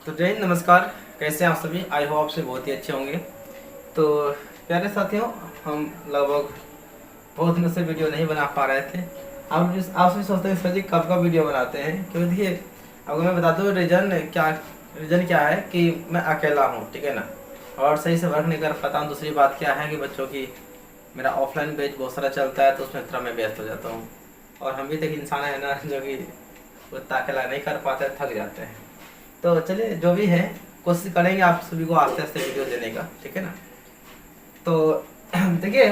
तो जय हिंद, नमस्कार। कैसे हैं आप सभी? आई होप आप से बहुत ही अच्छे होंगे। तो प्यारे साथियों, हम लगभग बहुत दिनों से वीडियो नहीं बना पा रहे थे। आप भी सोचते हैं सर जी कब का वीडियो बनाते हैं, क्योंकि देखिए अगर मैं बता दूँ रीज़न क्या है कि मैं अकेला हूँ, ठीक है ना, और सही से वर्क नहीं कर पाता हूँ। दूसरी बात क्या है कि बच्चों की मेरा ऑफलाइन बैच बहुत सारा चलता है, तो उसमें थोड़ा मैं व्यस्त हो जाता हूँ। और हम भी तो एक इंसान है ना, जो कि उतना अकेला नहीं कर पाते, थक जाते हैं। तो चलिए, जो भी है कोशिश करेंगे आप सभी को आस्ते आस्ते वीडियो देने का, ठीक है ना। तो देखिए,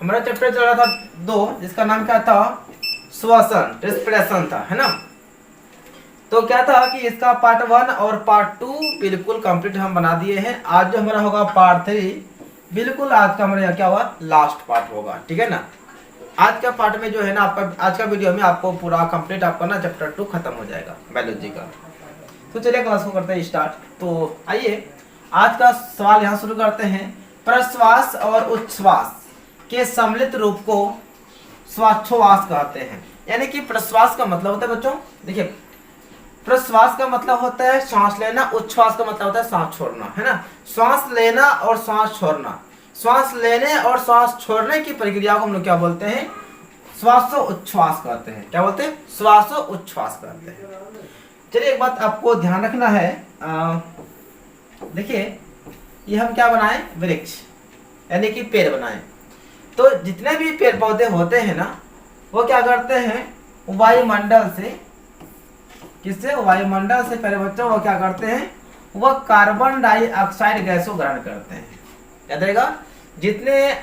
हमारा चैप्टर चल रहा था 2, जिसका नाम क्या था? श्वसन, रेस्पिरेशन था, है ना। तो क्या था कि इसका पार्ट 1 और पार्ट 2 बिल्कुल कंप्लीट हम बना दिए हैं। आज जो हमारा होगा पार्ट 3, बिल्कुल आज का हमारा क्या हुआ, लास्ट पार्ट होगा, ठीक है ना। आज का पार्ट में जो है ना, आपका आज का वीडियो में आपको पूरा कंप्लीट आपका ना चैप्टर 2 खत्म हो जाएगा बायोलॉजी का। तो चलिए क्लास को करते हैं स्टार्ट। तो आइए आज का सवाल यहाँ शुरू करते हैं। प्रश्वास और उच्छ्वास के सम्मिलित रूप को श्वासोच्छ्वास कहते हैं। यानी कि प्रश्वास का मतलब होता है बच्चों, देखिए प्रश्वास का मतलब होता है सांस लेना, उच्छ्वास का मतलब होता है सांस छोड़ना, है ना। सांस लेना और सांस छोड़ना, सांस लेने और सांस छोड़ने की प्रक्रिया को हम लोग क्या बोलते हैं? श्वासोच्छ्वास कहते हैं। क्या बोलते हैं? श्वासोच्छ्वास कहते हैं। चलिए एक बात आपको ध्यान रखना है, देखिए ये हम क्या बनाएं? वृक्ष यानी कि पेड़ बनाएं। तो जितने भी पेड़ पौधे होते हैं ना, वो क्या करते हैं? वायुमंडल से, किससे? वायुमंडल से पहले बच्चों वो क्या करते हैं? वह कार्बन डाइऑक्साइड गैस को ग्रहण करते हैं। याद रहेगा, जितने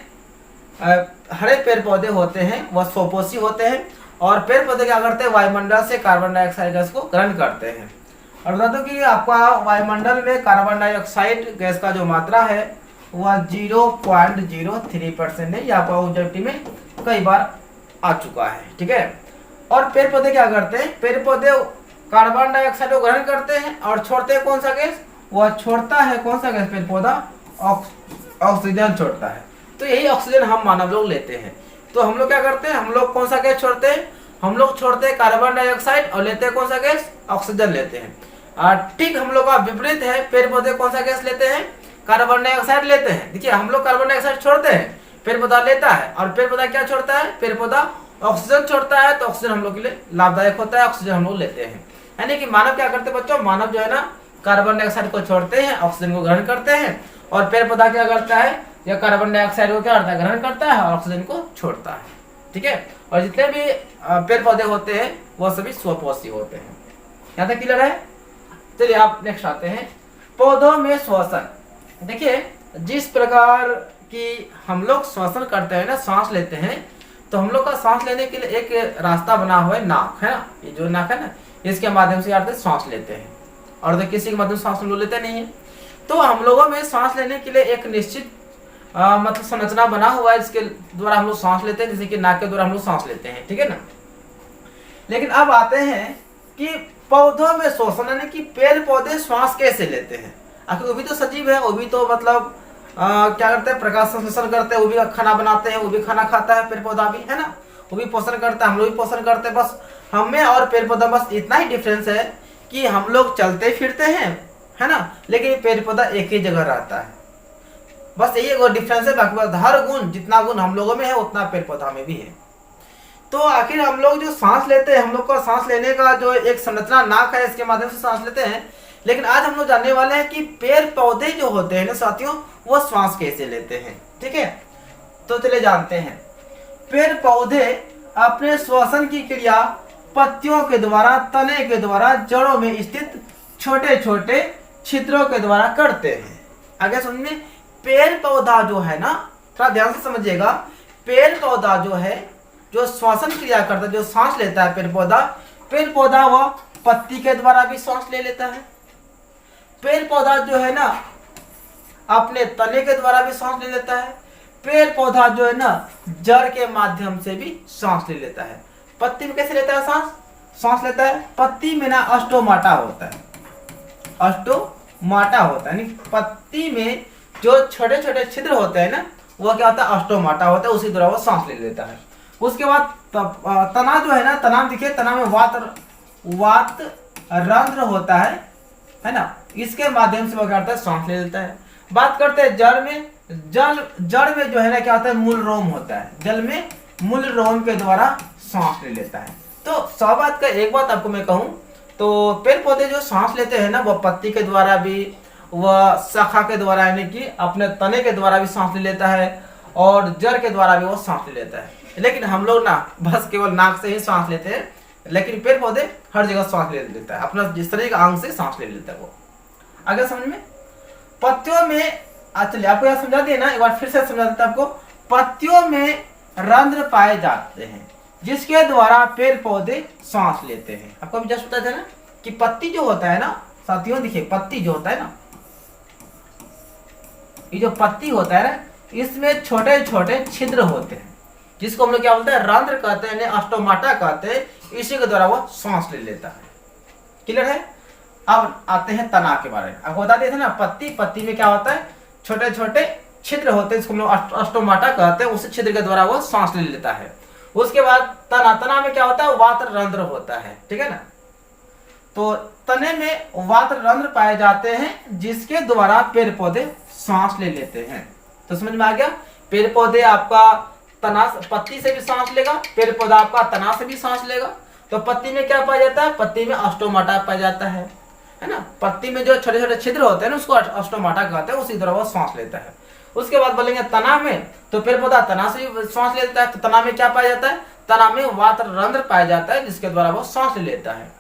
हरे पेड़ पौधे होते हैं वह स्वपोषी होते हैं, और पेड़ पौधे क्या करते हैं? वायुमंडल से कार्बन डाइऑक्साइड गैस को ग्रहण करते हैं। और बता दो कि आपका वायुमंडल में कार्बन डाइऑक्साइड गैस का जो मात्रा है वह 0.03% है। यह आपका ऑब्जेक्टिव में कई बार आ चुका है, ठीक है। और पेड़ पौधे क्या करते हैं? पेड़ पौधे कार्बन डाइऑक्साइड को ग्रहण करते हैं और छोड़ते हैं कौन सा गैस? वह छोड़ता है कौन सा गैस? पेड़ पौधा ऑक्सीजन छोड़ता है। तो यही ऑक्सीजन हम मानव लोग लेते हैं। तो हम लोग क्या करते हैं? हम लोग कौन सा गैस छोड़ते हैं? हम लोग छोड़ते हैं कार्बन डाइऑक्साइड और लेते हैं कौन सा गैस? ऑक्सीजन लेते हैं। ठीक हम लोग का विपरीत है, पेड़ पौधे कौन सा गैस लेते हैं? कार्बन डाइऑक्साइड लेते हैं। देखिए हम लोग कार्बन डाइऑक्साइड छोड़ते हैं, पेड़ पौधा लेता है, और पेड़ पौधा क्या छोड़ता है? पेड़ पौधा ऑक्सीजन छोड़ता है। तो ऑक्सीजन हम लोग के लिए लाभदायक होता है, ऑक्सीजन हम लोग लेते हैं। यानी कि मानव क्या करते हैं बच्चों? मानव जो है ना, कार्बन डाइऑक्साइड को छोड़ते हैं, ऑक्सीजन को ग्रहण करते हैं। और पेड़ पौधा क्या करता है? यह कार्बन डाइऑक्साइड को क्या करता है? ग्रहण करता है और ऑक्सीजन को छोड़ता है, ठीक है। और जितने भी पेड़ पौधे होते हैं वह सभी स्वपोषी होते हैं। यहाँ तक क्लियर है? चलिए आप नेक्स्ट आते हैं, पौधों में श्वसन। देखिए जिस प्रकार की हम लोग श्वसन करते हैं ना, सांस लेते हैं, तो हम लोग का सांस लेने के लिए एक रास्ता बना हुआ है, नाक है ना। ये जो नाक है ना, इसके माध्यम से यार सांस लेते हैं, और तो किसी के माध्यम से सांस लेते नहीं है। तो हम लोगों में सांस लेने के लिए एक निश्चित मतलब संरचना बना हुआ है, जिसके द्वारा हम लोग सांस लेते हैं, जैसे कि नाक के द्वारा हम लोग सांस लेते हैं, ठीक है ना। लेकिन अब आते हैं कि पौधों में श्वसन, यानी कि पेड़ पौधे श्वास कैसे लेते हैं? आखिर वो भी तो सजीव है, वो भी तो मतलब क्या करते हैं? प्रकाश संश्लेषण करते हैं, वो भी खाना बनाते हैं, वो भी खाना खाता है, पेड़ पौधा भी, है ना। वो भी पोषण करता है, हम लोग भी पोषण करते हैं। बस हमें और पेड़ पौधा बस इतना ही डिफरेंस है कि हम लोग चलते फिरते हैं, है ना, लेकिन पेड़ पौधा एक ही जगह रहता है। बस यही एक डिफरेंस है। बाकी हर गुण, जितना गुण हम लोगों में है उतना पेड़ पौधा में भी है। तो आखिर हम लोग जो सांस लेते हैं, हम लोग का सांस लेने का जो एक संरचना नाक है, इसके माध्यम से सांस लेते हैं। लेकिन आज हम लोग जानने वाले हैं कि पेड़ पौधे जो होते हैं ना साथियों, वो श्वास कैसे लेते हैं, ठीक है। तो चलिए जानते हैं। पेड़ पौधे अपने श्वसन की क्रिया पत्तियों के द्वारा, तने के द्वारा, जड़ों में स्थित छोटे छोटे छिद्रों के द्वारा करते हैं। आगे समझिए, पेड़ पौधा जो है ना, थोड़ा ध्यान से समझिएगा, पेड़ पौधा जो है, जो श्वसन क्रिया करता है, जो सांस लेता है पेड़ पौधा वह पत्ती के द्वारा भी सांस ले लेता है। पेड़ पौधा जो है ना, अपने तने के द्वारा भी सांस ले लेता है। पेड़ पौधा जो है ना, जड़ के माध्यम से भी सांस ले लेता है। पत्ती में कैसे लेता है सांस लेता है? पत्ती में ना अस्टोमाटा होता है, अस्टोमाटा होता है, यानी पत्ती में जो छोटे छोटे छिद्र होते हैं ना, वो क्या होता है? अस्टोमाटा होता है, उसी द्वारा वो सांस ले लेता है। उसके बाद तना जो है ना, तना देखिए, तना में वात रंध्र होता है, है ना, इसके माध्यम से वो क्या करता है, सांस ले लेता है। बात करते हैं जड़ में। जड़ में जो है ना क्या होता है, मूल रोम होता है। जल में मूल रोम के द्वारा सांस ले लेता है। तो सौ बात का एक बात आपको मैं कहूं तो पेड़ पौधे जो सांस लेते हैं ना, वो पत्ती के द्वारा भी, वह शाखा के द्वारा यानी कि अपने तने के द्वारा भी सांस ले लेता है, और जड़ के द्वारा भी वो सांस ले लेता है। लेकिन हम लोग ना बस केवल नाक से ही सांस लेते हैं, लेकिन पेड़ पौधे हर जगह सांस ले लेता है, अपना जिस तरह का अंग से सांस ले लेता है वो। आगे समझ में, पत्तियों में, चलिए आपको यह समझा दिया ना, एक बार फिर से समझा देता आपको। पत्तियों में रंध्र पाए जाते हैं जिसके द्वारा पेड़ पौधे सांस लेते हैं। आपको अभी जस्ट पता था ना कि पत्ती जो होता है ना साथियों, देखिए पत्ती जो होता है ना, ये जो पत्ती होता है ना, इसमें छोटे छोटे छिद्र होते हैं जिसको हम लोग क्या बोलते हैं, रंध्र कहते हैं, ऑस्टोमाटा कहते हैं। इसी के द्वारा वो सांस ले लेता है। क्लियर है। अब आते हैं तना के बारे में। आपको बता दिए थे ना, पत्ती में क्या होता है, छोटे छोटे छिद्र होते हैं जिसको हम लोग ऑस्टोमाटा कहते हैं। उस छिद्र के द्वारा वो सांस ले लेता है। उसके बाद तना में क्या होता है, वात रंध्र होता है। ठीक है ना, तो तने में वात रंध्र पाए जाते हैं जिसके द्वारा पेड़ पौधे सांस ले लेते हैं। तो समझ में आ गया, पेड़ पौधे आपका तना, पत्ती से भी सांस लेगा, पेड़ पौधा आपका तना से भी सांस लेगा। तो पत्ती में क्या पाया जाता है, पत्ती में ऑस्टोमाटा पाया जाता है ना। पत्ती में जो छोटे छोटे छिद्र होते हैं ना, उसको ऑस्टोमाटा कहते हैं, उसी तरह वो सांस लेता है। उसके बाद बोलेंगे तना में, तो पेड़ पौधा तना से भी सांस ले लेता है। तो तना में क्या पाया जाता है, तना में वात रंध्र पाया जाता है जिसके द्वारा वो सांस ले लेता है।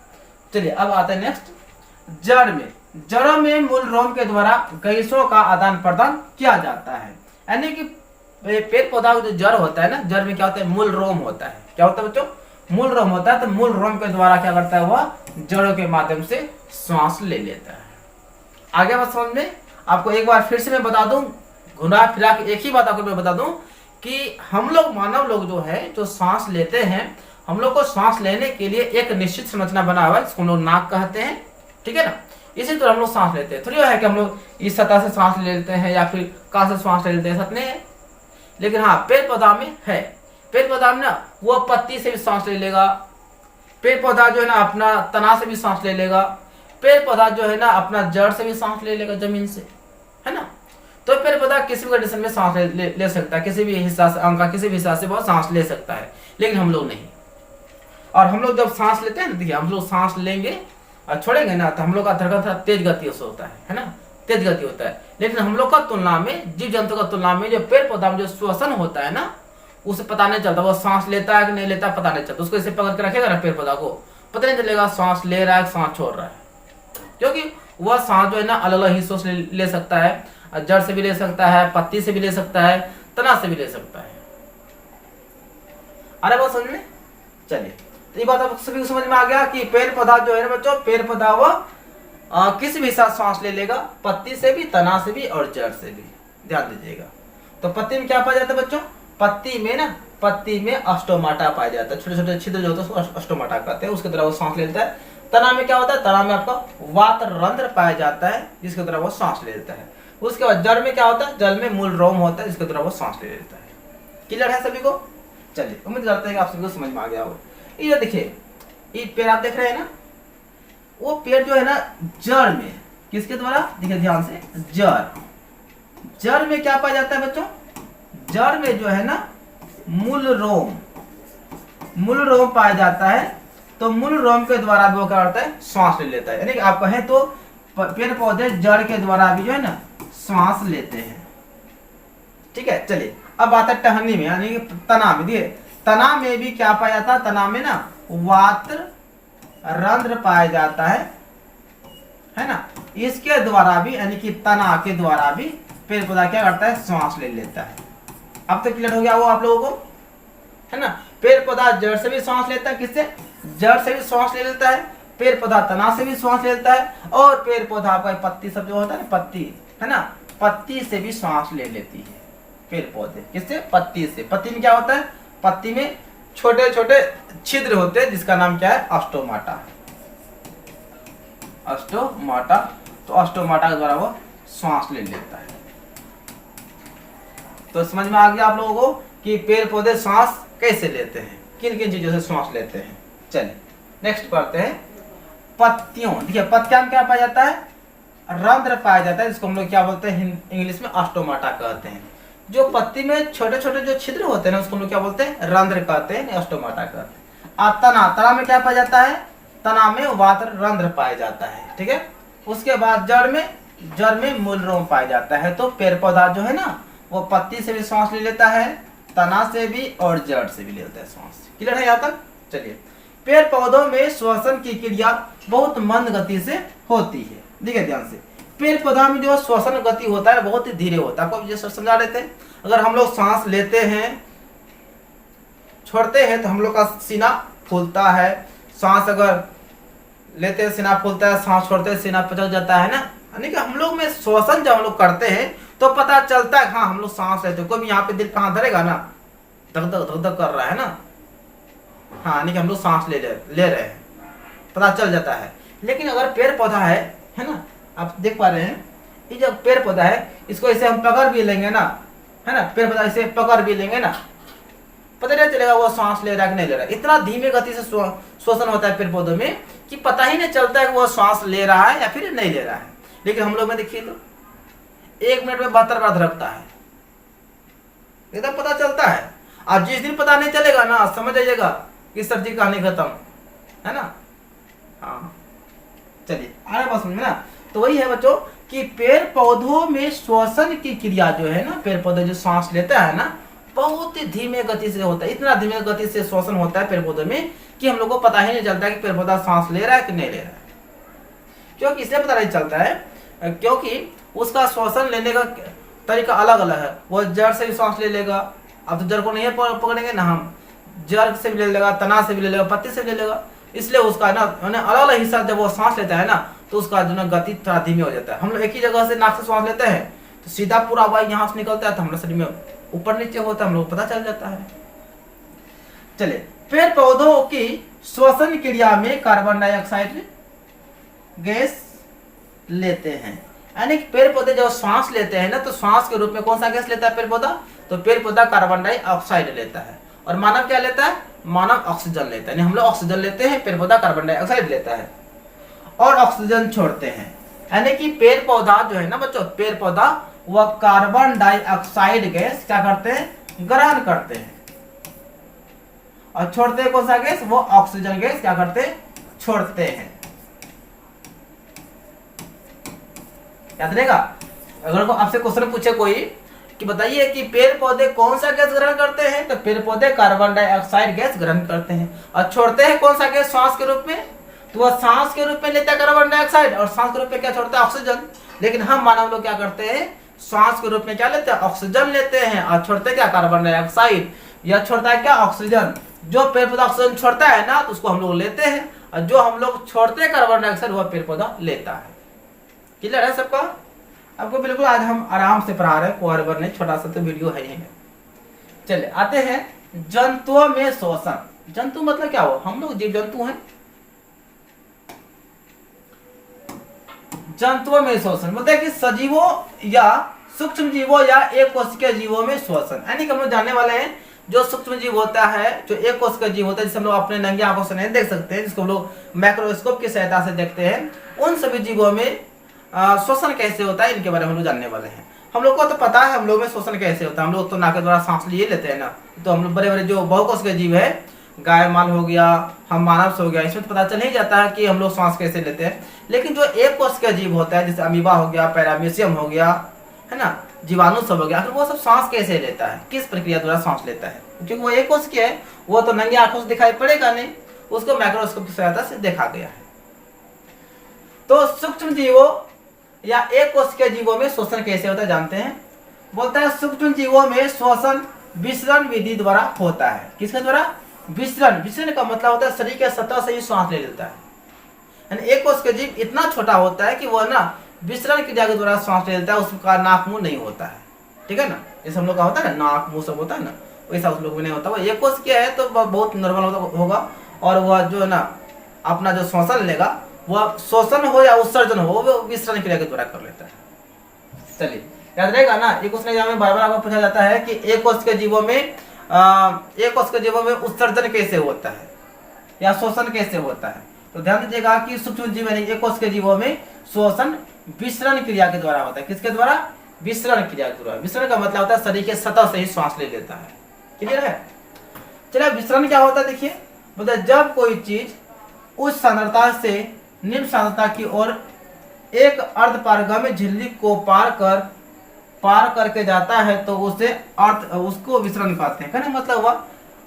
चलिए अब आते हैं नेक्स्ट, जड़ में। जड़ों में मूल रोम के द्वारा गैसों का आदान प्रदान किया जाता है। यानी कि पेड़ पौधा का जो जड़ होता है ना, जड़ में क्या होता है, मूल रोम होता है। क्या होता है बच्चों, मूल रोम होता है। तो मूल रोम के द्वारा क्या करता है, वह जड़ों के माध्यम से सांस ले लेता है। आगे बात समझ में, आपको एक बार फिर से मैं बता दूं, घुमा फिरा के एक ही बात आपको मैं बता दूं कि हम लोग मानव लोग जो है, जो सांस लेते हैं, हम लोग को सांस लेने के लिए एक निश्चित संरचना बना हुआ है जिसको हम लोग नाक कहते हैं। ठीक है ना, इसी तरह हम लोग सांस लेते हैं। थोड़ी है कि हम लोग इस सतह से सांस ले लेते हैं या फिर कहाँ से सांस ले लेते हैं, सच नहीं है। लेकिन हाँ, पेड़ पौधा में है। पेड़ पौधा में ना वो पत्ती से भी सांस ले लेगा, पेड़ पौधा जो है ना अपना तना से भी सांस ले लेगा, पेड़ पौधा जो है ना अपना जड़ से भी सांस ले लेगा, जमीन से, है ना। तो पेड़ पौधा किसी भी कंडीशन में सांस ले सकता है, किसी भी हिस्सा से, अंग का किसी भी हिस्सा से वो सांस ले सकता है, लेकिन हम लोग नहीं। और हम लोग जब सांस लेते हैं ना, देखिए हम लोग सांस लेंगे और छोड़ेंगे ना, तो हम लोग का धड़कन तेज गति से होता है ना, तेज गति होता है। लेकिन हम लोग का तुलना में, जीव जंतु का तुलना में, जो पेड़ पौधा में जो श्वसन होता है ना, उसे पता नहीं चलता वो सांस लेता है कि नहीं लेता, पता नहीं चलता। उसको इसे पकड़ के रखेगा ना पेड़ पौधा को, पता नहीं चलेगा सांस ले रहा है, सांस छोड़ रहा है, क्योंकि वह सांस जो है ना अलग अलग हिस्सों से ले सकता है, जड़ से भी ले सकता है, पत्ती से भी ले सकता है, तना से भी ले सकता है। अरे बात समझ में, चलिए तो ये बात आप सभी को समझ में आ गया कि पेड़ पौधा जो है ना बच्चों, पेड़ पौधा वो किसी भी साथ सांस ले लेगा, पत्ती से भी, तना से भी और जड़ से भी। ध्यान दीजिएगा। तो पत्ती में क्या पाया जाता है बच्चों, पत्ती में ना, पत्ती में ऑस्टोमाटा पाया जाता है, छोटे छोटे छिद्र जो होते हैं उसको ऑस्टोमाटा कहते हैं, उसके द्वारा वो सांस ले लेता है। तना में क्या होता है, तना में आपका वात रंध्र पाया जाता है जिसके द्वारा वो सांस ले लेता है। उसके बाद जड़ में क्या होता है, जड़ में मूल रोम होता है जिसके द्वारा वो सांस ले लेता है। क्लियर है सभी को। चलिए उम्मीद करते हैं कि आप सभी को समझ में आ गया हो। ये देखिए, ये पेड़ आप देख रहे हैं ना, वो पेड़ जो है ना जड़ में, किसके द्वारा, देखिए ध्यान से, जड़ में क्या पाया जाता है बच्चों, जड़ में जो है ना मूल रोम पाया जाता है। तो मूल रोम के द्वारा वो क्या करता है, श्वास ले लेता है। यानी कि आप कहें तो पेड़ पौधे जड़ के द्वारा भी जो है ना श्वास लेते हैं। ठीक है, चलिए अब बात है टहनी में, यानी कि तना में। देखिए तना में भी क्या पाया जाता है, तना में ना वात रंध्र पाया जाता है ना। इसके द्वारा भी, यानी कि तना के द्वारा भी पेड़ पौधा क्या करता है, श्वास ले लेता है। अब तो क्लियर हो गया वो आप लोगों को, है ना। पेड़ पौधा जड़ से भी श्वास लेता है, किससे, जड़ से भी श्वास ले लेता है, पेड़ पौधा तना से भी श्वास ले लेता है, और पेड़ पौधा का पत्ती सब जो होता है ना, पत्ती है ना, पत्ती से भी श्वास ले लेती है पेड़ पौधे। किससे, पत्ती से। पत्ती में क्या होता है, पत्ती में छोटे छोटे छिद्र होते हैं जिसका नाम क्या है, ऑस्टोमाटा। ऑस्टोमाटा, तो ऑस्टोमाटा के द्वारा वो श्वास ले लेता है। तो समझ में आ गया आप लोगों को कि पेड़ पौधे सांस कैसे लेते हैं, किन किन चीजों से सांस लेते हैं। चलिए नेक्स्ट पढ़ते हैं, पत्तियों, देखिए पत्तियां में क्या पाया जाता है, रंध्र पाया जाता है, जिसको हम लोग क्या बोलते हैं इंग्लिश में ऑस्टोमाटा कहते हैं। जो पत्ती में छोटे छोटे जो छिद्र होते हैं ना उसको हम लोग क्या बोलते हैं, रंध्र कहते हैं, ऑस्टोमाटा कहते हैं। और तना, तना में क्या पाया जाता है, तना में वात रंध्र पाया जाता है, ठीक है। उसके बाद जड़ में मूलरोम पाया जाता है। तो पेड़ पौधा जो है ना वो पत्ती से भी सांस ले लेता है, तना से भी और जड़ से भी ले लेता है सांस। क्लियर है यहाँ तक? चलिए, पेड़ पौधों में श्वसन की क्रिया बहुत मंद गति से होती है। देखिए ध्यान से, पेड़ पौधा में जो श्वसन गति होता है बहुत ही धीरे होता है। आपको जैसे समझा रहे थे, अगर हम लोग सांस लेते हैं छोड़ते हैं तो हम लोग का सीना फूलता है, सांस अगर लेते हैं सीना फूलता है, सांस छोड़ते हैं सीना पिचक जाता है ना। यानी कि हम लोग में श्वसन जब हम लोग करते हैं तो पता चलता है हाँ हम लोग सांस लेते हैं। कोई भी यहाँ पे दिल कहाँ धरेगा ना, धक धक धक धक कर रहा है ना, हाँ यानी कि हम लोग सांस ले रहे हैं, पता चल जाता है। लेकिन अगर पेड़ पौधा है ना, आप देख पा रहे हैं ये जो पेड़ पौधा है इसको ऐसे हम पकड़ भी लेंगे ना, है ना, पेड़ पौधा ऐसे पकड़ भी लेंगे ना, पता नहीं चलेगा वो सांस ले रहा है कि नहीं ले रहा है। इतना धीमे गति से श्वसन होता है पेड़ पौधों में कि पता ही नहीं चलता है कि वो सांस ले रहा है या फिर नहीं ले रहा है। लेकिन हम लोग में देखिए तो 1 मिनट में 72 बार धड़कता है, एकदम पता चलता है। और जिस दिन पता नहीं चलेगा ना समझ जाइएगा कि सब्जी कहानी खत्म, है ना। हाँ चलिए आगे बात समझ में ना। तो वही है बच्चों कि पेड़ पौधों में श्वसन की क्रिया जो है ना, पेड़ पौधे जो सांस लेता है ना बहुत ही धीमे गति से होता है। इतना धीमे गति से श्वसन होता है पेड़ पौधे में कि हम लोग को पता ही नहीं चलता है कि पेड़ पौधा सांस ले रहा है कि नहीं ले रहा है। क्योंकि इसलिए पता नहीं चलता है क्योंकि उसका श्वसन लेने का तरीका अलग अलग है। वो जड़ से भी सांस ले लेगा, अब तो जड़ को नहीं पकड़ेंगे ना, हम जड़ से भी ले लेगा, तना से भी ले लेगा, पत्ती से भी ले लेगा। इसलिए उसका ना अलग अलग हिस्सा जब वो सांस लेता है ना तो उसका जो ना गति थोड़ा धीमे हो जाता है। हम लोग एक ही जगह से नाक से सांस लेते हैं तो सीधा पूरा वायु यहाँ से निकलता है तो हमारे शरीर में ऊपर नीचे होता है, हम लोग पता चल जाता है। चलिए, पेड़ पौधों की श्वसन क्रिया में कार्बन डाइऑक्साइड गैस लेते हैं। यानी पेड़ पौधे जब सांस लेते हैं ना तो सांस के रूप में कौन सा गैस लेता है पेड़ पौधा, तो पेड़ पौधा कार्बन डाइऑक्साइड लेता है। और मानव क्या लेता है, मानव ऑक्सीजन लेता है। यानी हम लोग ऑक्सीजन लेते हैं, पेड़ पौधा कार्बन डाइऑक्साइड लेता है और ऑक्सीजन छोड़ते हैं। यानी कि पेड़ पौधा जो है ना बच्चों, पेड़ पौधा वह कार्बन डाइऑक्साइड गैस क्या करते हैं, ग्रहण करते हैं और छोड़ते हैं कौन सा गैस, वो ऑक्सीजन गैस क्या करते हैं, छोड़ते हैं। याद रहेगा। अगर आपसे क्वेश्चन पूछे कोई कि बताइए कि पेड़ पौधे कौन सा गैस ग्रहण करते हैं, तो पेड़ पौधे कार्बन डाइऑक्साइड गैस ग्रहण करते हैं और छोड़ते हैं कौन सा गैस, सांस के रूप में। तो वह सांस के रूप में लेता है कार्बन डाइऑक्साइड और सांस के रूप में क्या छोड़ता है, ऑक्सीजन। लेकिन हम मानव लोग क्या करते हैं, सांस के रूप में क्या लेते हैं, ऑक्सीजन लेते हैं और छोड़ते क्या, कार्बन डाइऑक्साइड। यह छोड़ता है क्या, ऑक्सीजन। जो पेड़ पौधा ऑक्सीजन छोड़ता है ना तो उसको हम लोग लेते हैं और जो हम लोग छोड़ते हैं कार्बन डाइऑक्साइड वह पेड़ पौधा लेता है। क्लियर है सबका? आपको बिल्कुल आज हम आराम से पढ़ा रहे हैं, कोई हड़बड़ नहीं, छोटा सा तो वीडियो है ही है। चलिए आते हैं जंतुओं में श्वसन। जंतु मतलब क्या हो, हम लोग जीव जंतु हैं। जंतुओं में श्वसन मतलब कि सजीवों या सूक्ष्म जीवों या एक कोशिकीय जीवों में श्वसन। यानी कि हम लोग जानने वाले हैं जो सूक्ष्म जीव होता है, जो एक कोशिकीय जीव होता है जिसे हम लोग अपने नंगी आंखों से नहीं देख सकते हैं, जिसको हम लोग माइक्रोस्कोप की सहायता से देखते हैं, उन सभी जीवों में श्वसन कैसे होता है इनके बारे में हम लोग जानने वाले हैं। हम लोग को तो पता है हम लोग में श्वसन कैसे होता है, हम लोग तो नाक के द्वारा सांस लिए लेते हैं ना। तो हम लोग बड़े बड़े जो बहुकोशिकीय जीव है, गाय माल हो गया, हम मानव से हो गया, इसमें तो पता चल ही जाता है कि हम लोग सांस कैसे लेते हैं। लेकिन जो एक कोशिकीय जीव होता है जैसे अमीबा हो गया, पैरामीशियम हो गया, है ना, जीवाणु सब हो गया, फिर वो सब सांस कैसे लेता है, किस प्रक्रिया द्वारा सांस लेता है, क्योंकि वो एक कोशिकीय है, वो तो नंगी आंखों से दिखाई पड़ेगा नहीं, उसको माइक्रोस्कोप की सहायता से देखा गया है। तो सूक्ष्म जीवों या एक कोशिकीय जीवों में श्वसन कैसे होता है जानते हैं। बोलता है सूक्ष्म जीवों में श्वसन विसरण विधि द्वारा होता है। किसके द्वारा, विसरण। विसरण का मतलब होता है शरीर के सतह से ही सांस ले लेता है। यानी एक कोशिकीय जीव इतना छोटा होता है कि वह ना विसरण क्रिया के द्वारा सांस ले लेता है, उसका नाक मुंह नहीं होता है, ठीक है ना। जैसे हम लोग का होता है ना नाक मुंह सब होता है ना, वैसा उस लोग में नहीं होता। वो एक कोशिकीय है तो बहुत नॉर्मल होगा और वह जो है ना अपना जो श्वसन लेगा वह शोषण हो या उत्सर्जन हो वो विसरण क्रिया के द्वारा कर लेता है। चलिए याद रहेगा ना, एक क्वेश्चन एग्जाम में बार बार आपको पूछा जाता है कि एक कोशिकीय जीवों में उत्सर्जन कैसे होता है या शोषण कैसे होता है। तो ध्यान दीजिएगा कि सूक्ष्म जीव यानी एक कोश के जीवों में श्वसन विसरण क्रिया के द्वारा होता है। किसके द्वारा? विसरण क्रिया के द्वारा। विसरण का मतलब होता है शरीर के सतह से ही श्वास ले लेता है। क्लियर है? चलिए विसरण क्या होता है देखिए, मतलब जब कोई चीज उच्च सांद्रता से निम्न सांद्रता की ओर एक अर्ध पारगामी झिल्ली को पार करके जाता है तो उसको विसरण कहते हैं। कहने मतलब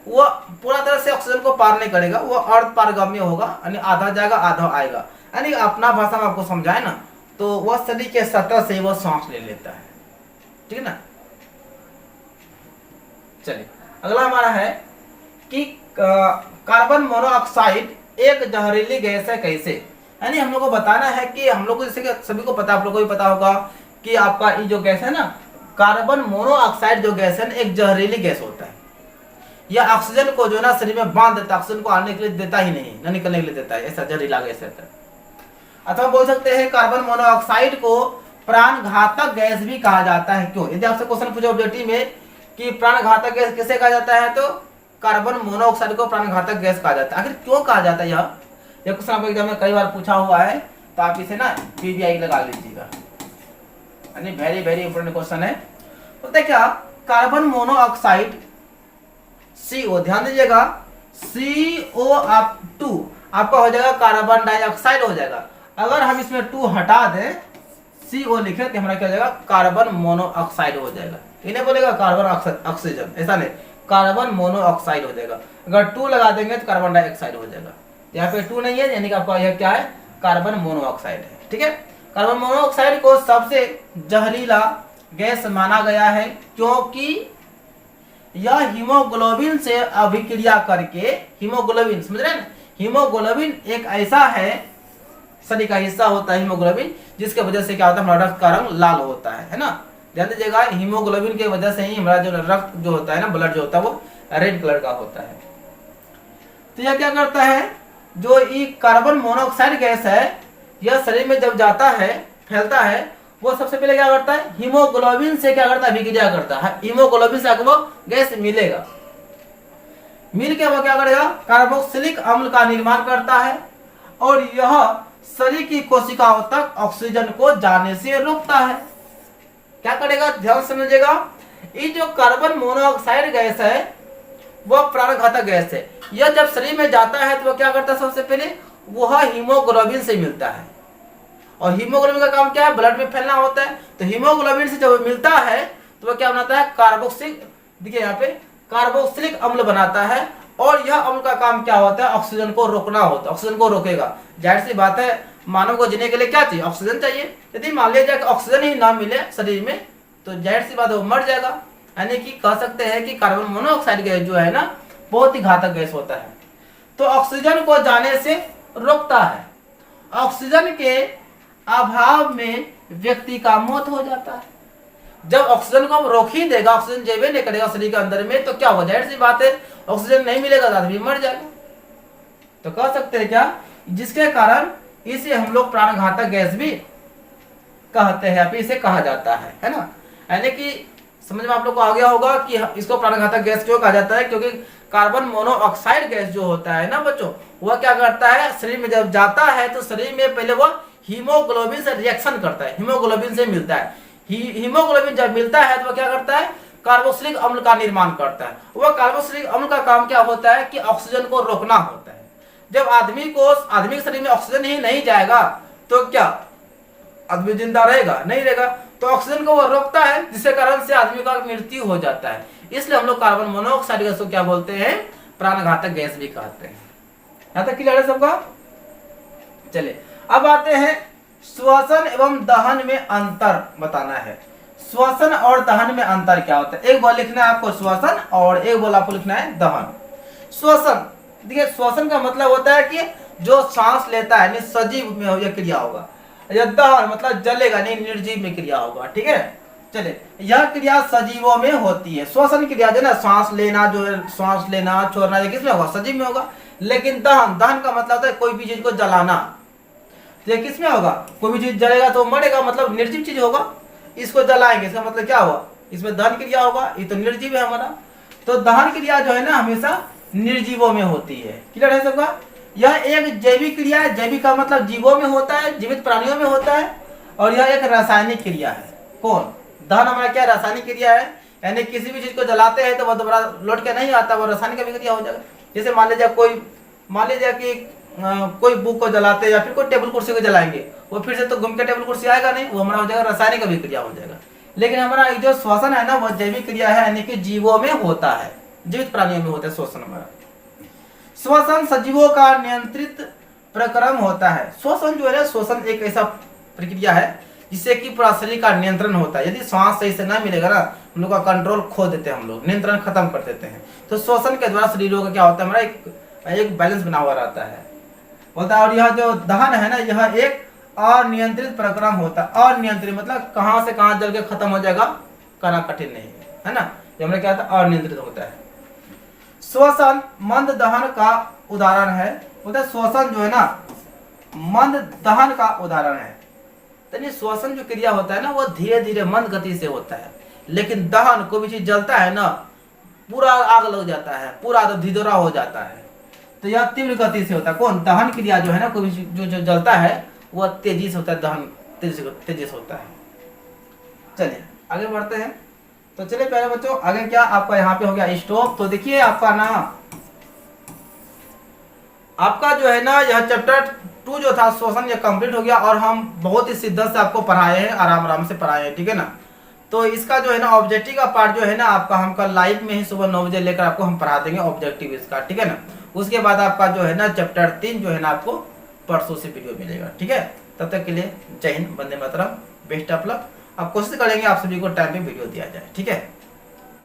वो पूरा तरह से ऑक्सीजन को पार नहीं करेगा, वो अर्ध पारगामी होगा, यानी आधा जाएगा आधा आएगा। यानी अपना भाषा में आपको समझाए ना, तो वह शरीर के सतह से वो सांस ले लेता है। ठीक है ना? चलिए अगला हमारा है कि कार्बन मोनोऑक्साइड एक जहरीली गैस है कैसे। यानी हम लोग को बताना है कि हम लोग को, जैसे कि सभी को पता, आप लोगों को भी पता होगा कि आपका ये जो गैस है ना, कार्बन मोनोऑक्साइड जो गैस है ना, एक जहरीली गैस होता है। यह ऑक्सीजन को जो है ना शरीर में बांध देता है, ऑक्सीजन को आने के लिए देता ही नहीं, न निकलने के लिए देता है, ऐसा जहरीला गैस रहता है। अथवा बोल सकते हैं कार्बन मोनोऑक्साइड को प्राणघातक गैस भी कहा जाता है। क्यों? यदि आपसे क्वेश्चन पूछो ऑब्जेक्टिव में कि प्राणघातक गैस किसे कहा जाता है, तो कार्बन मोनोऑक्साइड को प्राणघातक गैस कहा जाता है। आखिर क्यों कहा जाता है यह क्वेश्चन आपको एग्जाम में कई बार पूछा हुआ है, तो आप इसे ना पीबीआई लगा लीजिएगा, यानी वेरी वेरी इंपोर्टेंट क्वेश्चन है। बोलते क्या, कार्बन मोनोऑक्साइड CO, ध्यान दीजिएगा, CO2 आपका हो जाएगा कार्बन डाइऑक्साइड हो जाएगा। अगर हम इसमें 2 हटा दें, CO लिखे तो हमारा क्या हो जाएगा, कार्बन मोनोऑक्साइड हो जाएगा। इन्हें बोलेगा कार्बन ऑक्सीजन, ऐसा नहीं, कार्बन मोनोऑक्साइड हो जाएगा। अगर 2 लगा देंगे तो कार्बन डाइऑक्साइड हो जाएगा। यहाँ पे 2 नहीं है, यानी कि आपका यह क्या है, कार्बन मोनोऑक्साइड है। ठीक है? कार्बन मोनोऑक्साइड को सबसे जहरीला गैस माना गया है क्योंकि यह हीमोग्लोबिन से अभिक्रिया करके, हीमोग्लोबिन समझ रहे हैं ना, हीमोग्लोबिन एक ऐसा है, शरीर का हिस्सा होता है हीमोग्लोबिन, जिसके वजह से क्या होता है, हमारा रक्त का रंग लाल होता है ना। ध्यान दीजिएगा, हीमोग्लोबिन की वजह से ही हमारा जो रक्त जो होता है ना, ब्लड जो होता है वो रेड कलर का होता है। तो यह क्या करता है, जो ये कार्बन मोनोऑक्साइड गैस है, यह शरीर में जब जाता है, फैलता है, वो सबसे पहले क्या करता है, हीमोग्लोबिन से क्या करता है, अभिक्रिया करता है। हीमोग्लोबिन से आपको वो गैस मिलेगा, मिल के वो क्या करेगा, कार्बोक्सिलिक अम्ल का निर्माण करता है, और यह शरीर की कोशिकाओं तक ऑक्सीजन को जाने से रोकता है। क्या करेगा, ध्यान समझिएगा, ये जो कार्बन मोनोऑक्साइड गैस है वह प्राणघातक गैस है। यह जब शरीर में जाता है तो वह क्या करता है, सबसे पहले वह हीमोग्लोबिन से मिलता है, और हीमोग्लोबिन का काम क्या है, ब्लड में फैलना होता है। तो हीमोग्लोबिन से जब मिलता है तो वह क्या बनाता है, कार्बोक्सिलिक, देखिए यहाँ पे कार्बोक्सिलिक अम्ल बनाता है, और यह अम्ल का काम क्या होता है, ऑक्सीजन को रोकना होता है, ऑक्सीजन को रोकेगा। जाहिर सी बात है, मानव को जीने के लिए क्या चाहिए, ऑक्सीजन चाहिए। यदि मान लिया जाए कि ऑक्सीजन ही ना मिले शरीर में, तो जाहिर सी बात है वो मर जाएगा। यानी कि कह सकते हैं कि कार्बन मोनोऑक्साइड गैस जो है ना, बहुत ही घातक गैस होता है। तो ऑक्सीजन को जाने से रोकता है। ऑक्सीजन के अभाव में व्यक्ति का मौत हो जाता है। जब ऑक्सीजन को हम रोक ही देगा, ऑक्सीजन जेबे नहीं करेगा शरीर के अंदर में, तो क्या होगा, जाहिर सी बात है ऑक्सीजन नहीं मिलेगा तो आदमी मर जाएगा। तो कह सकते हैं क्या, जिसके कारण इसे हम लोग प्राणघातक गैस भी कहते हैं, अभी इसे कहा जाता है ना। यानी कि समझ में आप लोग को आ गया होगा कि इसको प्राणघातक गैस क्यों कहा जाता है, क्योंकि कार्बन मोनोऑक्साइड गैस जो होता है ना बच्चों, वह क्या करता है, शरीर में जब जाता है तो शरीर में पहले वह हीमोग्लोबिन से रिएक्शन करता है, हीमोग्लोबिन से मिलता है। हीमोग्लोबिन जब मिलता है तो वह क्या करता है, कार्बोक्सिलिक अम्ल का निर्माण करता है। वह कार्बोक्सिलिक अम्ल का काम क्या होता है कि ऑक्सीजन को रोकना होता है। जब आदमी के शरीर में ऑक्सीजन ही नहीं जाएगा तो क्या आदमी जिंदा रहेगा, नहीं रहेगा। तो ऑक्सीजन को वो रोकता है, जिसके कारण से आदमी का मृत्यु हो जाता है। इसलिए हम लोग कार्बन मोनोऑक्साइड गैस को क्या बोलते हैं, प्राणघातक गैस भी कहते हैं। यहाँ तक क्लियर है सबका। चलिए अब आते हैं श्वसन एवं दहन में अंतर बताना है। श्वसन और दहन में अंतर क्या होता है, एक बार लिखना है आपको श्वसन, और एक बार आपको लिखना है दहन। श्वसन, देखिए श्वसन का मतलब होता है कि जो सांस लेता है, सजीव में यह क्रिया होगा। दहन मतलब जलेगा, नहीं निर्जीव में क्रिया होगा। ठीक है, चले, यह क्रिया सजीवों में होती है। श्वसन क्रिया जो है ना, सांस लेना, जो है सांस लेना छोड़ना, ये किसमें होगा, सजीव में होगा। लेकिन दहन, दहन का मतलब होता है कोई भी चीज को जलाना, ये किसमें होगा, कोई भी चीज जलेगा तो मरेगा, मतलब निर्जीव चीज होगा। इसको जलाएंगे, इसका मतलब क्या हुआ, इसमें दहन क्रिया होगा, ये तो निर्जीव है हमारा। तो दहन क्रिया जो है ना हमेशा निर्जीवों में होती है। क्लियर है सबका। यह एक जैविक क्रिया है। जैविक का मतलब जीवों में होता है, जीवित प्राणियों में होता है। और यह एक रासायनिक क्रिया है। कौन? दहन हमारा क्या रासायनिक क्रिया है, यानी किसी भी चीज को जलाते हैं तो वह दोबारा लौट के नहीं आता, वो रासायनिक अभिक्रिया हो जाएगा। जैसे मान लीजिए कि कोई बुक को जलाते या फिर कोई टेबल कुर्सी को जलाएंगे, वो फिर से तो घूम के टेबल कुर्सी आएगा नहीं, वो हमारा हो जाएगा रासायनिक अभिक्रिया हो जाएगा। लेकिन हमारा जो श्वसन है ना, वह जैविक क्रिया है, यानी कि जीवों में होता है, जीवित प्राणियों में होता है श्वसन हमारा। श्वसन सजीवों का नियंत्रित प्रक्रम होता है। श्वसन जो है, श्वसन एक ऐसा प्रक्रिया है जिससे कि पूरा शरीर का नियंत्रण होता है। यदि श्वास सही से ना मिलेगा ना, हम लोग का कंट्रोल खो देते हैं, हम लोग नियंत्रण खत्म कर देते हैं। तो श्वसन के द्वारा शरीरों का क्या होता है, हमारा एक बैलेंस बना हुआ रहता है बोलता है। और यह जो दहन है ना, यह एक अनियंत्रित प्रक्रम होता है। अनियंत्रित मतलब कहां से कहां जल के खत्म हो जाएगा, करना कठिन नहीं है ना। ये हमारा क्या होता है, अनियंत्रित होता है। श्वसन मंद दहन का उदाहरण है। बोलते हैं श्वसन जो है ना, मंद दहन का उदाहरण है। तो श्वसन जो क्रिया होता है ना, वो धीरे धीरे मंद गति से होता है। लेकिन दहन, कोई भी चीज जलता है ना, पूरा आग लग जाता है, पूरा धिदोरा हो जाता है, तो यह तीव्र गति से होता है। कौन? दहन क्रिया जो है ना, कोई भी जो जलता है वह तेजी से होता है, दहन तेजी से होता है। चलिए आगे बढ़ते हैं। तो चलिए पहले बच्चों, आगे क्या आपका यहाँ पे हो गया स्टोव। तो देखिए आपका ना, आपका जो है ना, यह चैप्टर 2 जो था श्वसन, यह कंप्लीट हो गया। और हम बहुत ही शिद्दत से आपको पढ़ाए हैं, आराम आराम से पढ़ाए हैं, ठीक है ना। तो इसका जो है ना ऑब्जेक्टिव का पार्ट जो है ना आपका, हम कल लाइव में ही सुबह 9 बजे लेकर आपको हम पढ़ा देंगे ऑब्जेक्टिव इसका, ठीक है ना। उसके बाद आपका जो है ना चैप्टर 3 जो है ना आपको परसों से वीडियो मिलेगा, ठीक है। तब तक के लिए जय Hind, Vande Mataram, best of luck. आप कोशिश करेंगे आप सभी को टाइम पे वीडियो दिया जाए, ठीक है।